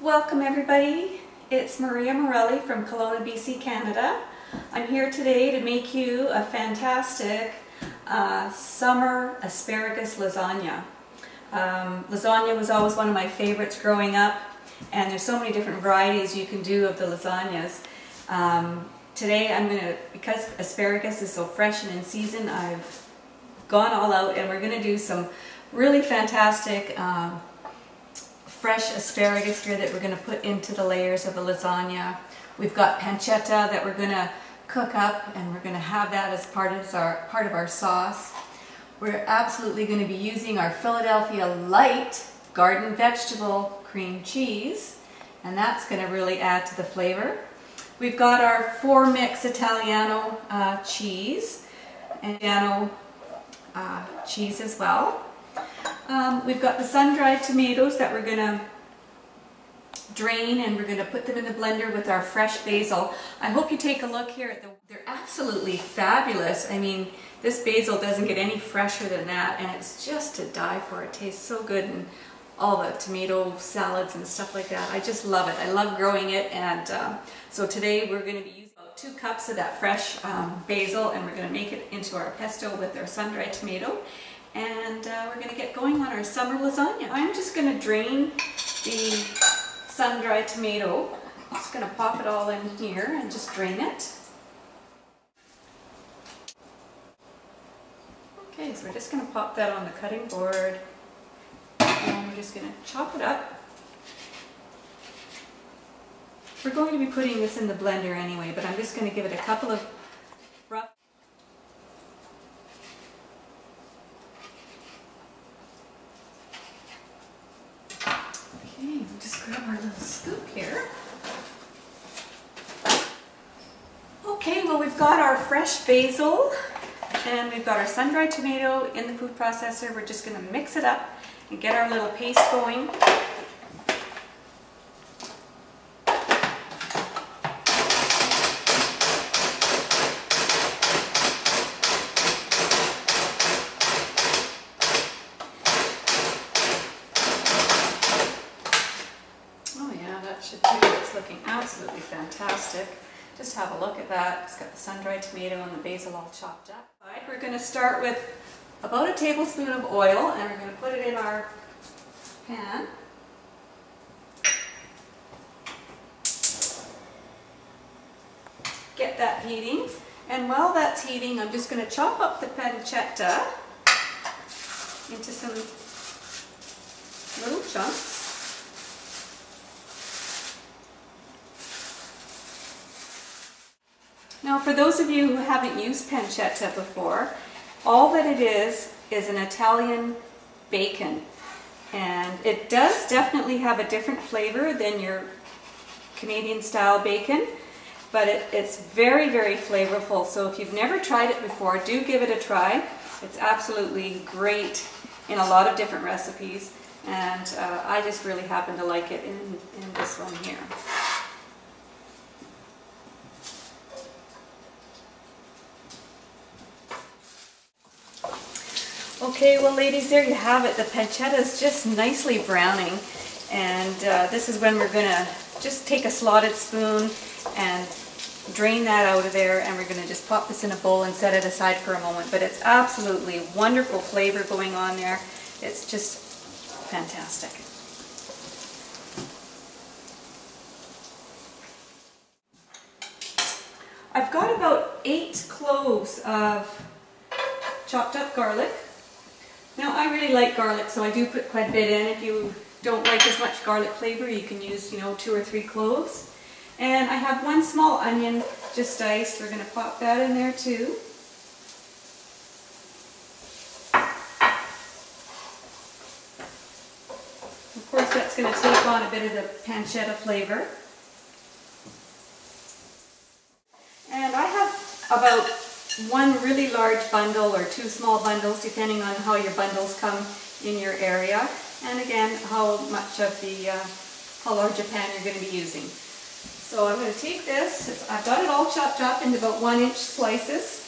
Welcome everybody, it's Maria Morelli from Kelowna, BC, Canada. I'm here today to make you a fantastic summer asparagus lasagna. Lasagna was always one of my favorites growing up, and there's so many different varieties you can do of the lasagnas. Today because asparagus is so fresh and in season, I've gone all out and we're going to do some really fantastic fresh asparagus here that we're going to put into the layers of the lasagna. We've got pancetta that we're going to cook up, and we're going to have that as part of our sauce. We're absolutely going to be using our Philadelphia Light garden vegetable cream cheese, and that's going to really add to the flavor. We've got our 4-mix Italiano cheese, and Italiano cheese as well. We've got the sun-dried tomatoes that we're going to drain, and we're going to put them in the blender with our fresh basil. I hope you take a look here at they're absolutely fabulous. I mean, this basil doesn't get any fresher than that, and it's just to die for. It tastes so good, and all the tomato salads and stuff like that. I just love it. I love growing it, and so today we're going to be using about 2 cups of that fresh basil, and we're going to make it into our pesto with our sun-dried tomato. And we're going to get going on our summer lasagna. I'm just going to drain the sun-dried tomato. I'm just going to pop it all in here and just drain it. Okay, so we're just going to pop that on the cutting board, and we're just going to chop it up. We're going to be putting this in the blender anyway, but I'm just going to give it a couple of rough. Okay, we'll just grab our little scoop here. Okay, well, we've got our fresh basil and we've got our sun-dried tomato in the food processor. We're just going to mix it up and get our little paste going. It's looking absolutely fantastic. Just have a look at that. It's got the sun-dried tomato and the basil all chopped up. We're going to start with about a tablespoon of oil, and we're going to put it in our pan. Get that heating, and while that's heating, I'm just going to chop up the pancetta into some little chunks. Now, for those of you who haven't used pancetta before, all that it is an Italian bacon, and it does definitely have a different flavor than your Canadian style bacon, but it's very, very flavorful. So if you've never tried it before, do give it a try. It's absolutely great in a lot of different recipes, and I just really happen to like it in this one here. Okay, well ladies, there you have it. The pancetta is just nicely browning, and this is when we're going to just take a slotted spoon and drain that out of there, and we're going to just pop this in a bowl and set it aside for a moment. But it's absolutely wonderful flavor going on there. It's just fantastic. I've got about 8 cloves of chopped up garlic. Now, I really like garlic, so I do put quite a bit in. If you don't like as much garlic flavor, you can use, 2 or 3 cloves. And I have 1 small onion just diced. We're going to pop that in there too. Of course, that's going to take on a bit of the pancetta flavor. And I have about 1 really large bundle or 2 small bundles, depending on how your bundles come in your area, and again how much of how large a pan you're going to be using. So I'm going to take this. I've got it all chopped up into about 1-inch slices.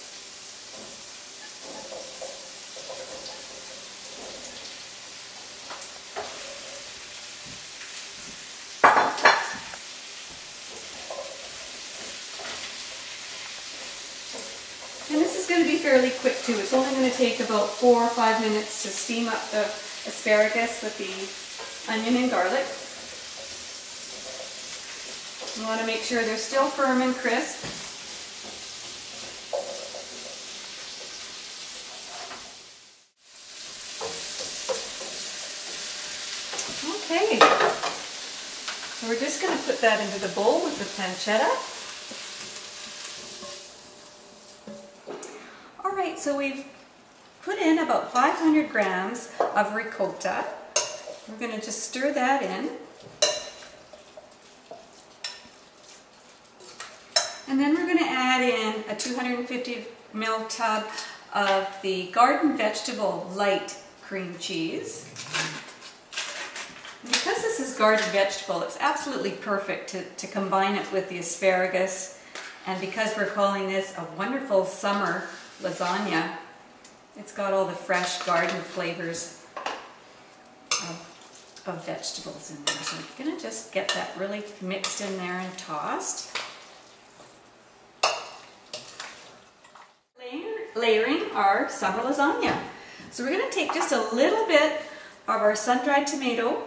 fairly quick too. It's only going to take about 4 or 5 minutes to steam up the asparagus with the onion and garlic. You want to make sure they're still firm and crisp. Okay, so we're just going to put that into the bowl with the pancetta. Alright, so we've put in about 500 grams of ricotta. We're going to just stir that in. And then we're going to add in a 250 ml tub of the garden vegetable light cream cheese. Because this is garden vegetable, it's absolutely perfect to combine it with the asparagus. And because we're calling this a wonderful summer lasagna, it's got all the fresh garden flavors of vegetables in there. So I'm going to just get that really mixed in there and tossed. Layering our summer lasagna. So we're going to take just a little bit of our sun-dried tomato,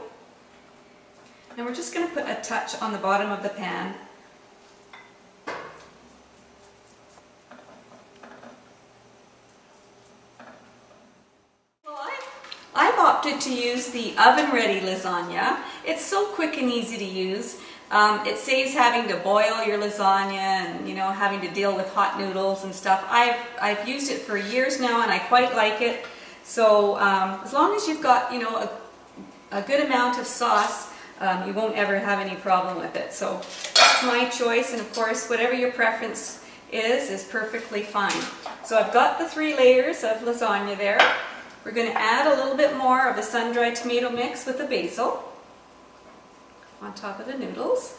and we're just going to put a touch on the bottom of the pan. Well, I've opted to use the oven-ready lasagna. It's so quick and easy to use. It saves having to boil your lasagna and, you know, having to deal with hot noodles and stuff. I've used it for years now and I quite like it. So as long as you've got, you know, a good amount of sauce, you won't ever have any problem with it. So that's my choice, and of course whatever your preference is perfectly fine. So I've got the 3 layers of lasagna there. We're going to add a little bit more of the sun-dried tomato mix with the basil on top of the noodles.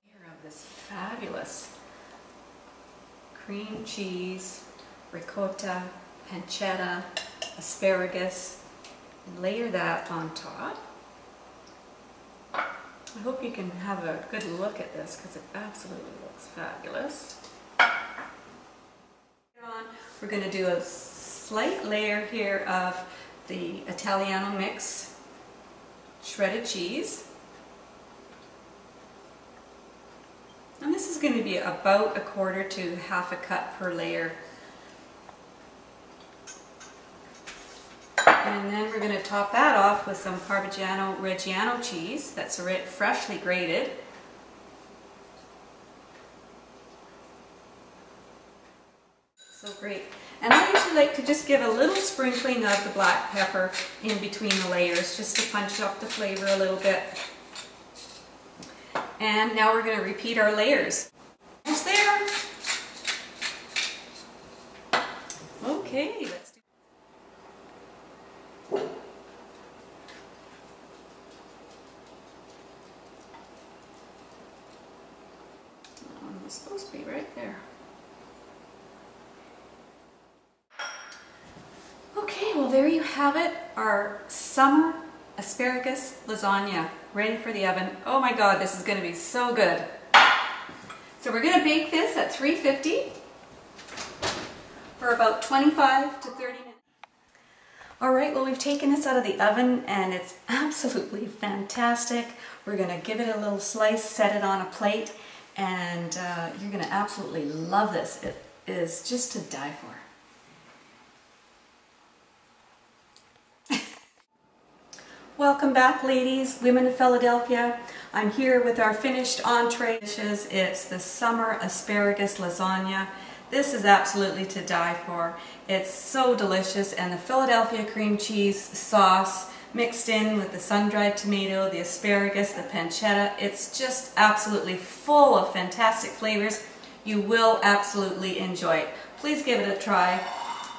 Here of this fabulous cream cheese, ricotta, pancetta, asparagus, and layer that on top. I hope you can have a good look at this because it absolutely looks fabulous. We're going to do a slight layer here of the Italiano mix, shredded cheese. And this is going to be about 1/4 to 1/2 cup per layer. And then we're going to top that off with some Parmigiano Reggiano cheese that's freshly grated. So great. And I usually like to just give a little sprinkling of the black pepper in between the layers just to punch up the flavor a little bit. And now we're going to repeat our layers. Almost there. Okay, let's do it's supposed to be right there. Okay, well there you have it, our summer asparagus lasagna, ready for the oven. Oh my God, this is going to be so good. So we're going to bake this at 350 for about 25 to 30 minutes. Alright, well we've taken this out of the oven and it's absolutely fantastic. We're going to give it a little slice, set it on a plate, and you're going to absolutely love this. It is just to die for. Welcome back, ladies, women of Philadelphia. I'm here with our finished entree dishes. It's the summer asparagus lasagna. This is absolutely to die for. It's so delicious, and the Philadelphia cream cheese sauce mixed in with the sun-dried tomato, the asparagus, the pancetta, it's just absolutely full of fantastic flavors. You will absolutely enjoy it. Please give it a try.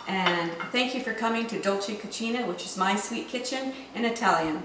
And thank you for coming to Dolce Cucina, which is my sweet kitchen in Italian.